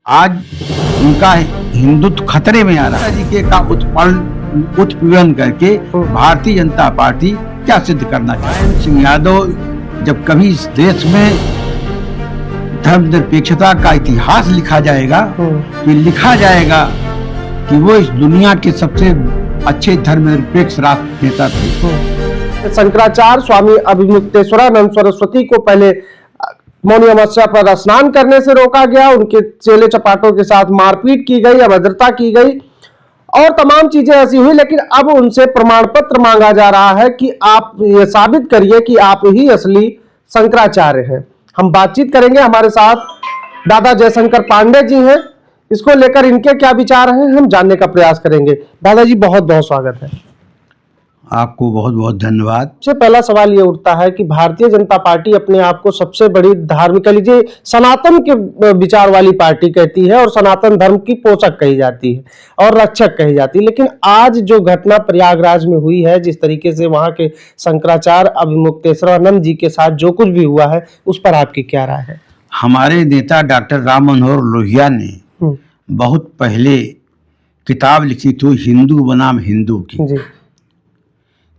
आज उनका हिंदुत्व खतरे में आ रहा है। तरीके का उत्पीड़न करके भारतीय जनता पार्टी क्या सिद्ध करना चाहती है। सिंह यादव जब कभी इस देश में धर्मनिरपेक्षता का इतिहास लिखा जाएगा तो लिखा जाएगा कि वो इस दुनिया के सबसे अच्छे धर्मनिरपेक्ष राष्ट्र नेता थे। शंकराचार्य स्वामी अभिमुक्तेश्वरानंद सरस्वती को पहले मौनी अमावस्या पर स्नान करने से रोका गया, उनके चेले चपाटों के साथ मारपीट की गई, अभद्रता की गई और तमाम चीजें ऐसी हुई। लेकिन अब उनसे प्रमाण पत्र मांगा जा रहा है कि आप ये साबित करिए कि आप ही असली शंकराचार्य हैं। हम बातचीत करेंगे, हमारे साथ दादा जयशंकर पांडे जी हैं। इसको लेकर इनके क्या विचार हैं हम जानने का प्रयास करेंगे। दादाजी बहुत बहुत स्वागत है। आपको बहुत बहुत धन्यवाद। सबसे पहला सवाल ये उठता है कि भारतीय जनता पार्टी अपने आप को सबसे बड़ी धार्मिक, कह लीजिए सनातन के विचार वाली पार्टी कहती है और सनातन धर्म की पोषक कही जाती है और रक्षक कही जाती है। लेकिन आज जो घटना प्रयागराज में हुई है, जिस तरीके से वहां के शंकराचार्य अभिमुक्तेश्वरानंद जी के साथ जो कुछ भी हुआ है, उस पर आपकी क्या राय है? हमारे नेता डॉक्टर राम मनोहर लोहिया ने बहुत पहले किताब लिखी थी हिंदू बनाम हिंदू की। जी।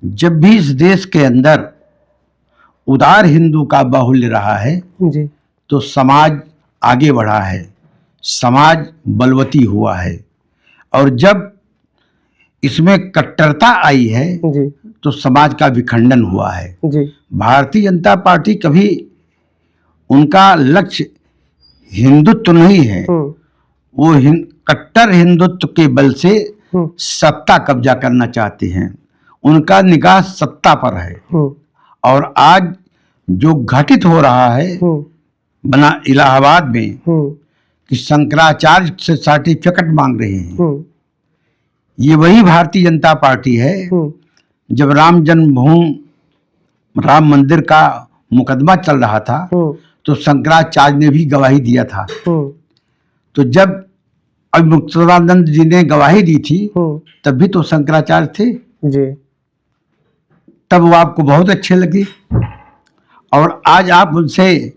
जब भी इस देश के अंदर उदार हिंदू का बाहुल्य रहा है जी। तो समाज आगे बढ़ा है, समाज बलवती हुआ है। और जब इसमें कट्टरता आई है जी। तो समाज का विखंडन हुआ है। जी। भारतीय जनता पार्टी कभी उनका लक्ष्य हिंदुत्व नहीं है, वो कट्टर हिंदुत्व के बल से सत्ता कब्जा करना चाहते हैं। उनका निगाह सत्ता पर है। और आज जो घटित हो रहा है बना इलाहाबाद में कि शंकराचार्य से सर्टिफिकेट मांग रहे हैं, ये वही भारतीय जनता पार्टी है। जब राम जन्मभूमि राम मंदिर का मुकदमा चल रहा था तो शंकराचार्य ने भी गवाही दिया था। तो जब अभिमुक्तेश्वरानंद जी ने गवाही दी थी तब भी तो शंकराचार्य थे जी। तब वो आपको बहुत अच्छे लगे और आज आप उनसे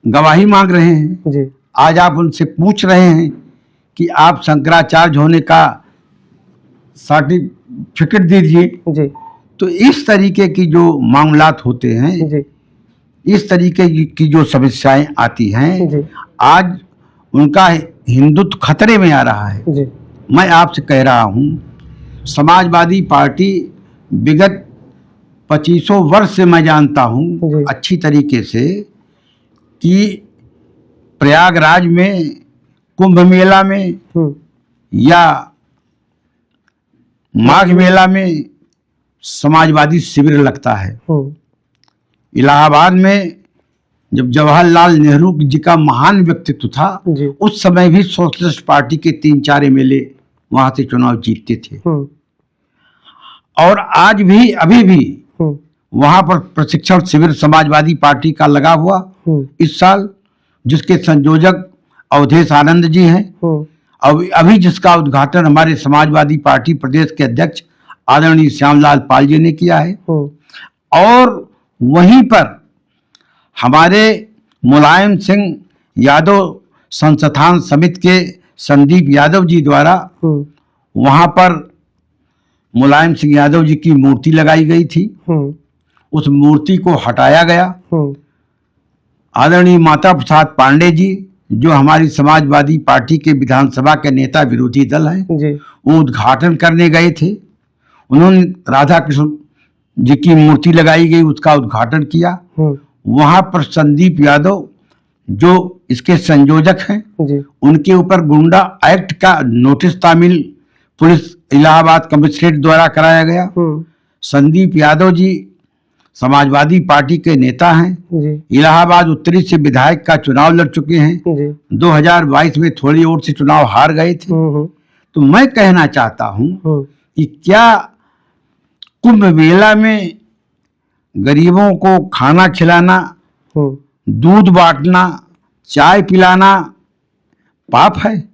गवाही मांग रहे हैं जी। आज आप उनसे पूछ रहे हैं कि आप शंकराचार्य होने का सर्टिफिकेट दीजिए जी। तो इस तरीके की जो मामलात होते हैं जी। इस तरीके की जो समस्याएं आती हैं जी। आज उनका हिंदुत्व खतरे में आ रहा है। जी। मैं आपसे कह रहा हूं समाजवादी पार्टी विगत 2500 वर्ष से मैं जानता हूं अच्छी तरीके से कि प्रयागराज में कुंभ मेला में या माघ मेला में समाजवादी शिविर लगता है। इलाहाबाद में जब जवाहरलाल नेहरू जी का महान व्यक्तित्व था उस समय भी सोशलिस्ट पार्टी के 3-4 एमएलए वहां से चुनाव जीतते थे। और आज भी अभी भी वहां पर प्रशिक्षण शिविर समाजवादी पार्टी का लगा हुआ इस साल, जिसके संयोजक अवधेश आनंद जी हैं। और अभी जिसका उद्घाटन हमारे समाजवादी पार्टी प्रदेश के अध्यक्ष आदरणीय श्यामलाल पाल जी ने किया है। और वहीं पर हमारे मुलायम सिंह यादव संस्थान समिति के संदीप यादव जी द्वारा वहां पर मुलायम सिंह यादव जी की मूर्ति लगाई गई थी। उस मूर्ति को हटाया गया। आदरणीय माता प्रसाद पांडे जी जो हमारी समाजवादी पार्टी के विधानसभा के नेता विरोधी दल हैं वो उद्घाटन करने गए थे। उन्होंने राधा कृष्ण जी की मूर्ति लगाई गई, उसका उद्घाटन किया। वहां पर संदीप यादव जो इसके संयोजक हैं उनके ऊपर गुंडा एक्ट का नोटिस तामील पुलिस इलाहाबाद कमिश्नरेट द्वारा कराया गया। संदीप यादव जी समाजवादी पार्टी के नेता हैं। इलाहाबाद उत्तरी से विधायक का चुनाव लड़ चुके हैं। 2022 में थोड़ी वोट से चुनाव हार गए थे। तो मैं कहना चाहता हूं कि क्या कुंभ मेला में गरीबों को खाना खिलाना, दूध बांटना, चाय पिलाना पाप है?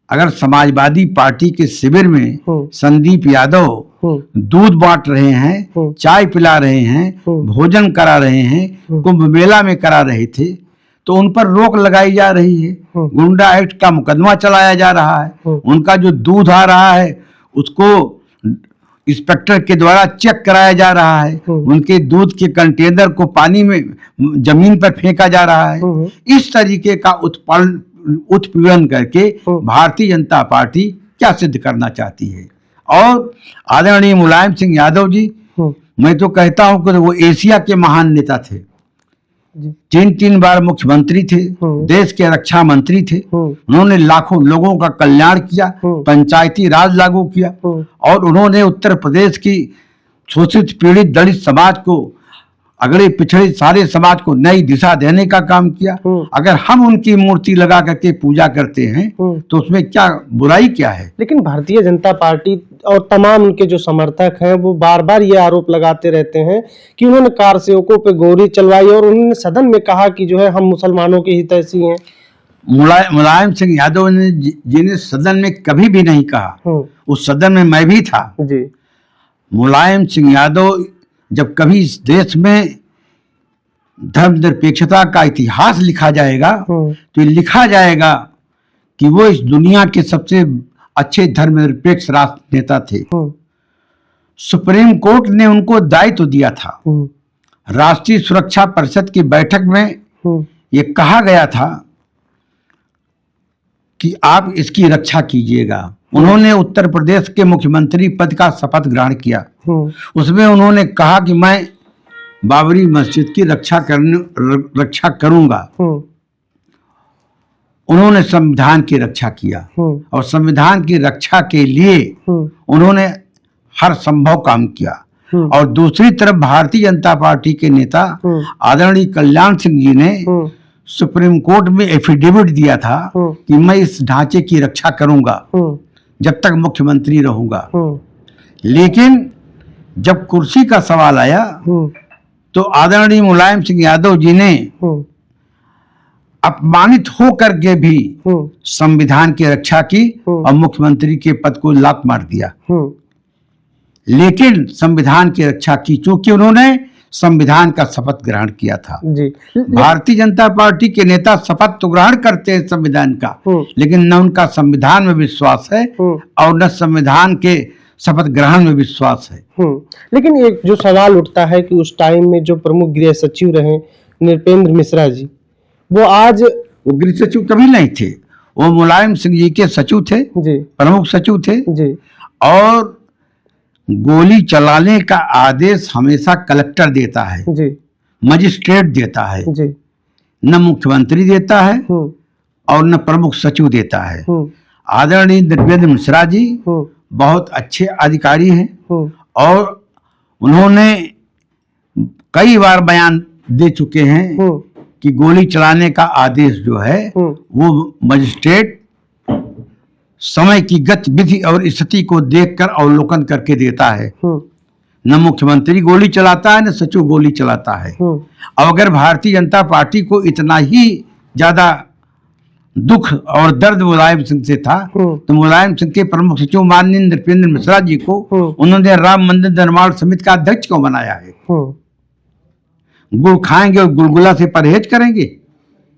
अगर समाजवादी पार्टी के शिविर में संदीप यादव दूध बांट रहे हैं, चाय पिला रहे हैं, भोजन करा रहे हैं, कुंभ मेला में करा रहे थे, तो तो उन पर रोक लगाई जा रही है, गुंडा एक्ट का मुकदमा चलाया जा रहा है, उनका जो दूध आ रहा है उसको इंस्पेक्टर के द्वारा चेक कराया जा रहा है, उनके दूध के कंटेनर को पानी में जमीन पर फेंका जा रहा है। इस तरीके का उत्पीड़न करके भारतीय जनता पार्टी क्या सिद्ध करना चाहती है। और आदरणीय मुलायम सिंह यादव जी, मैं तो कहता हूं कि वो एशिया के महान नेता थे, 3 बार मुख्यमंत्री थे, देश के रक्षा मंत्री थे, उन्होंने लाखों लोगों का कल्याण किया, पंचायती राज लागू किया और उन्होंने उत्तर प्रदेश की शोषित पीड़ित दलित समाज को, अगड़े पिछड़े सारे समाज को नई दिशा देने का काम किया। अगर हम उनकी मूर्ति लगा करके पूजा करते हैं तो उसमें क्या बुराई क्या है। लेकिन भारतीय जनता पार्टी और तमाम उनके जो समर्थक हैं वो बार बार ये आरोप लगाते रहते हैं कि उन्होंने कार सेवकों पे गोली चलवाई और उन्होंने सदन में कहा कि जो है हम मुसलमानों के हितैषी हैं। मुलायम सिंह यादव ने जिन्हें सदन में कभी भी नहीं कहा, उस सदन में मैं भी था जी। मुलायम सिंह यादव जब कभी इस देश में धर्मनिरपेक्षता का इतिहास लिखा जाएगा तो लिखा जाएगा कि वो इस दुनिया के सबसे अच्छे धर्मनिरपेक्ष राष्ट्र नेता थे। सुप्रीम कोर्ट ने उनको दायित्व दिया था। राष्ट्रीय सुरक्षा परिषद की बैठक में ये कहा गया था कि आप इसकी रक्षा कीजिएगा। उन्होंने उत्तर प्रदेश के मुख्यमंत्री पद का शपथ ग्रहण किया। उसमें उन्होंने कहा कि मैं बाबरी मस्जिद की रक्षा करूंगा। उन्होंने संविधान की रक्षा किया और संविधान की रक्षा के लिए उन्होंने हर संभव काम किया। और दूसरी तरफ भारतीय जनता पार्टी के नेता आदरणीय कल्याण सिंह जी ने सुप्रीम कोर्ट में एफिडेविट दिया था कि मैं इस ढांचे की रक्षा करूंगा जब तक मुख्यमंत्री रहूंगा। लेकिन जब कुर्सी का सवाल आया तो आदरणीय मुलायम सिंह यादव जी ने अपमानित होकर के भी संविधान की रक्षा की और मुख्यमंत्री के पद को लात मार दिया। लेकिन संविधान की रक्षा की, चूंकि उन्होंने संविधान का शपथ ग्रहण किया था जी। भारतीय जनता पार्टी के नेता शपथ तो ग्रहण करते हैं संविधान का, लेकिन न उनका संविधान में विश्वास है और न संविधान के शपथ ग्रहण में विश्वास है। लेकिन एक जो सवाल उठता है कि उस टाइम में जो प्रमुख गृह सचिव रहे नृपेंद्र मिश्रा जी, वो गृह सचिव कभी नहीं थे, वो मुलायम सिंह जी के सचिव थे जी, प्रमुख सचिव थे जी। और गोली चलाने का आदेश हमेशा कलेक्टर देता है जी, मजिस्ट्रेट देता है जी, न मुख्यमंत्री देता है और न प्रमुख सचिव देता है। आदरणीय नृपेंद्र मिश्रा जी बहुत अच्छे अधिकारी हैं और उन्होंने कई बार बयान दे चुके हैं कि गोली चलाने का आदेश जो है वो मजिस्ट्रेट समय की गतिविधि और स्थिति को देखकर अवलोकन करके देता है। न मुख्यमंत्री गोली चलाता है न सचिव गोली चलाता है। और अगर भारतीय जनता पार्टी को इतना ही ज्यादा दुख और दर्द मुलायम सिंह से था तो मुलायम सिंह के प्रमुख सचिव माननीय नृपेंद्र मिश्रा जी को उन्होंने राम मंदिर निर्माण समिति का अध्यक्ष क्यों बनाया है। गुड़ खाएंगे और गुलगुला से परहेज करेंगे,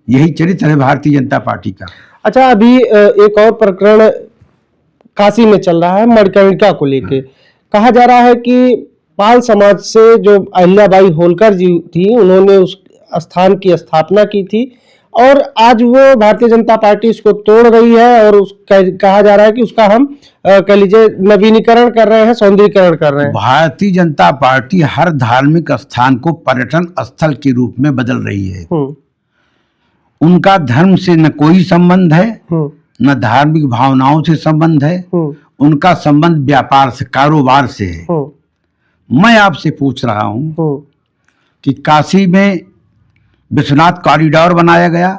यही चरित्र है भारतीय जनता पार्टी का। अच्छा, अभी एक और प्रकरण काशी में चल रहा है मणिकर्णिका को लेके। कहा जा रहा है कि पाल समाज से जो अहिल्याबाई होलकर जी थी उन्होंने उस स्थान की स्थापना की थी और आज वो भारतीय जनता पार्टी इसको तोड़ रही है और कहा जा रहा है कि उसका हम कह लीजिए नवीनीकरण कर रहे हैं, सौंदर्यीकरण कर रहे हैं। भारतीय जनता पार्टी हर धार्मिक स्थान को पर्यटन स्थल के रूप में बदल रही है। उनका धर्म से न कोई संबंध है न धार्मिक भावनाओं से संबंध है, उनका संबंध व्यापार से, कारोबार से है। मैं आपसे पूछ रहा हूं कि काशी में विश्वनाथ कॉरिडोर बनाया गया,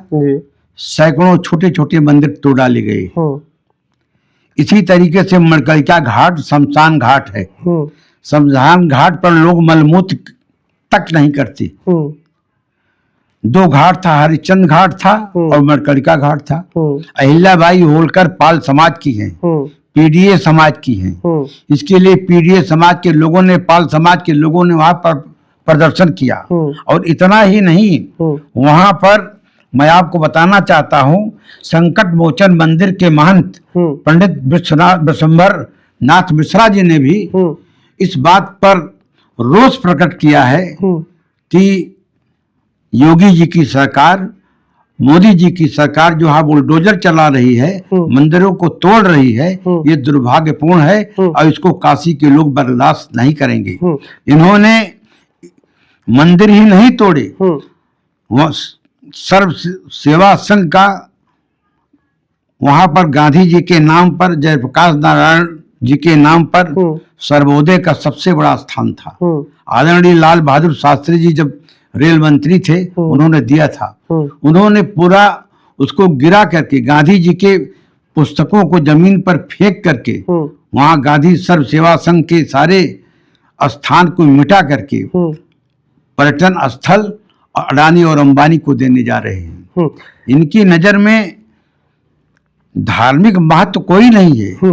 सैकड़ों छोटे छोटे मंदिर तोड़ डाले गए। इसी तरीके से मणिकर्णिका घाट शमशान घाट है। शमशान घाट पर लोग मलमूत्र तक नहीं करते। 2 घाट था, हरिश्चंद्र घाट था और मणिकर्णिका घाट था। अहिल्याबाई होलकर पाल समाज की हैं, पीडीए समाज की हैं। इसके लिए पीडीए समाज के लोगों ने, पाल समाज के लोगों ने वहां पर प्रदर्शन किया और इतना ही नहीं, वहां पर मैं आपको बताना चाहता हूं, संकट मोचन मंदिर के महंत पंडित विश्वम्भर नाथ मिश्रा जी ने भी इस बात पर रोष प्रकट किया है कि योगी जी की सरकार, मोदी जी की सरकार जो है बुलडोजर चला रही है, मंदिरों को तोड़ रही है, ये दुर्भाग्यपूर्ण है और इसको काशी के लोग बर्दाश्त नहीं करेंगे। इन्होंने मंदिर ही नहीं तोड़े, वह सर्व सेवा संघ का वहां पर गांधी जी के नाम पर, जयप्रकाश नारायण जी के नाम पर सर्वोदय का सबसे बड़ा स्थान था। आदरणीय लाल बहादुर शास्त्री जी जब रेल मंत्री थे, उन्होंने दिया था। उन्होंने पूरा उसको गिरा करके, गांधी जी के पुस्तकों को जमीन पर फेंक करके, वहां गांधी सर्व सेवा संघ के सारे स्थान को मिटा करके पर्यटन स्थल अडानी और अंबानी को देने जा रहे हैं। इनकी नजर में धार्मिक महत्व कोई नहीं है,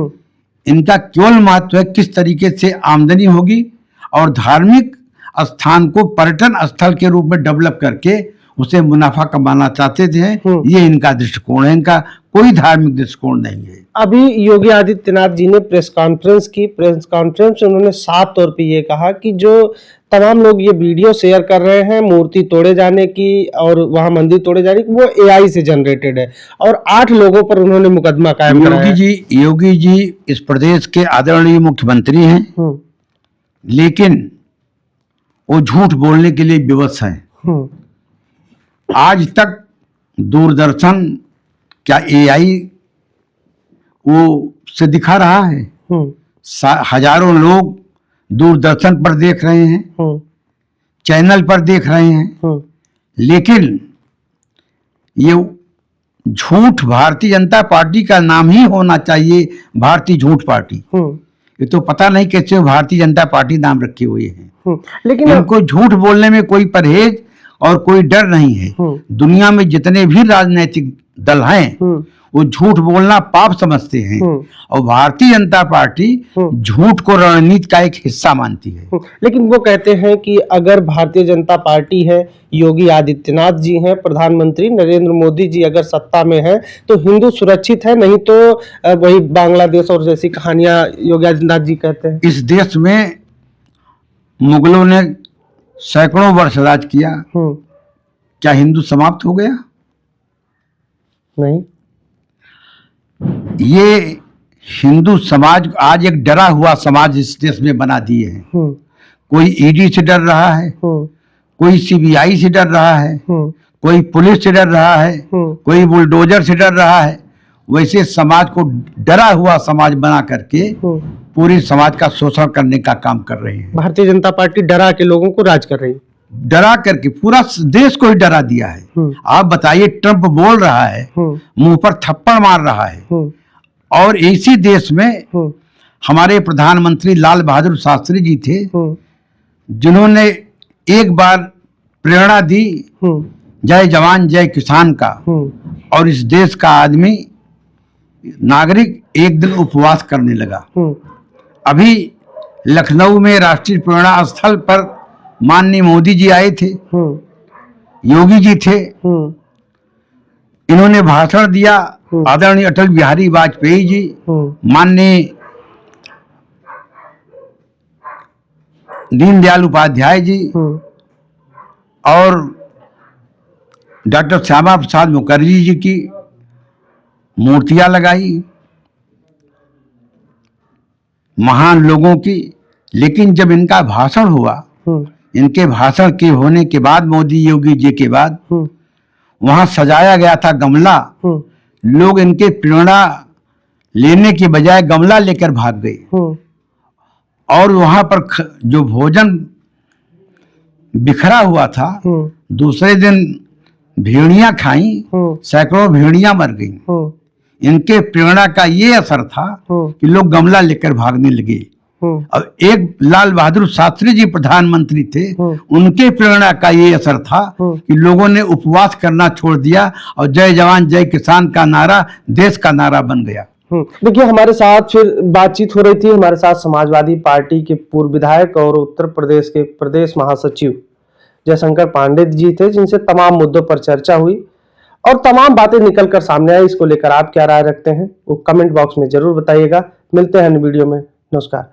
इनका केवल महत्व है किस तरीके से आमदनी होगी और धार्मिक स्थान को पर्यटन स्थल के रूप में डेवलप करके उसे मुनाफा कमाना चाहते थे। ये इनका दृष्टिकोण है, इनका कोई धार्मिक दृष्टिकोण नहीं है। अभी योगी आदित्यनाथ जी ने प्रेस कॉन्फ्रेंस की, प्रेस कॉन्फ्रेंस में उन्होंने साफ तौर पे ये कहा कि जो तमाम लोग ये वीडियो शेयर कर रहे हैं मूर्ति तोड़े जाने की और वहां मंदिर तोड़े जाने की, वो एआई से जनरेटेड है और 8 लोगों पर उन्होंने मुकदमा कायम कराया है। योगी जी इस प्रदेश के आदरणीय मुख्यमंत्री हैं, लेकिन वो झूठ बोलने के लिए विवश हैं। आज तक दूरदर्शन क्या एआई वो से दिखा रहा है? हजारों लोग दूरदर्शन पर देख रहे हैं, चैनल पर देख रहे हैं, लेकिन ये झूठ भारतीय जनता पार्टी का नाम ही होना चाहिए, भारतीय झूठ पार्टी। ये तो पता नहीं कैसे भारतीय जनता पार्टी नाम रखे हुए हैं, लेकिन इनको झूठ बोलने में कोई परहेज और कोई डर नहीं है। दुनिया में जितने भी राजनीतिक दल हैं वो झूठ बोलना पाप समझते हैं और भारतीय जनता पार्टी झूठ को रणनीति का एक हिस्सा मानती है। लेकिन वो कहते हैं कि अगर भारतीय जनता पार्टी है, योगी आदित्यनाथ जी हैं, प्रधानमंत्री नरेंद्र मोदी जी अगर सत्ता में है तो हिंदू सुरक्षित है, नहीं तो वही बांग्लादेश और जैसी कहानियां योगी आदित्यनाथ जी कहते हैं। इस देश में मुगलों ने सैकड़ों वर्ष राज किया, क्या हिंदू समाप्त हो गया? नहीं। ये हिंदू समाज आज एक डरा हुआ समाज इस देश में बना दिए हैं। कोई ईडी से डर रहा है, कोई सीबीआई से डर रहा है, कोई पुलिस से डर रहा है, कोई बुलडोजर से डर रहा है। वैसे समाज को डरा हुआ समाज बना करके पूरे समाज का शोषण करने का काम कर रहे हैं। भारतीय जनता पार्टी डरा के लोगों को राज कर रही है, डरा करके पूरा देश को ही डरा दिया है। आप बताइए, ट्रंप बोल रहा है, मुंह पर थप्पड़ मार रहा है, और इसी देश में हमारे प्रधानमंत्री लाल बहादुर शास्त्री जी थे जिन्होंने एक बार प्रेरणा दी जय जवान जय किसान का, और इस देश का आदमी नागरिक एक दिन उपवास करने लगा। अभी लखनऊ में राष्ट्रीय प्रेरणा स्थल पर माननीय मोदी जी आए थे, योगी जी थे, इन्होंने भाषण दिया। आदरणीय अटल बिहारी वाजपेयी जी, माननीय दीनदयाल उपाध्याय जी और डॉक्टर श्यामा प्रसाद मुखर्जी जी की मूर्तियां लगाई, महान लोगों की। लेकिन जब इनका भाषण हुआ, इनके भाषण के होने के बाद, मोदी योगी जी के बाद, वहां सजाया गया था गमला। लोग इनके प्रेरणा लेने के बजाय गमला लेकर भाग गए और वहां पर जो भोजन बिखरा हुआ था, दूसरे दिन भेड़ियां खाई, सैकड़ों भेड़ियां मर गईं। इनके प्रेरणा का ये असर था कि लोग गमला लेकर भागने लगे। अब एक लाल बहादुर शास्त्री जी प्रधानमंत्री थे, उनके प्रेरणा का ये असर था कि लोगों ने उपवास करना छोड़ दिया और जय जवान जय किसान का नारा देश का नारा बन गया। देखिए, हमारे साथ फिर बातचीत हो रही थी, हमारे साथ समाजवादी पार्टी के पूर्व विधायक और उत्तर प्रदेश के प्रदेश महासचिव जयशंकर पांडेय जी थे, जिनसे तमाम मुद्दों पर चर्चा हुई। और तमाम बातें निकलकर सामने आई। इसको लेकर आप क्या राय रखते हैं वो कमेंट बॉक्स में जरूर बताइएगा। मिलते हैं वीडियो में। नमस्कार।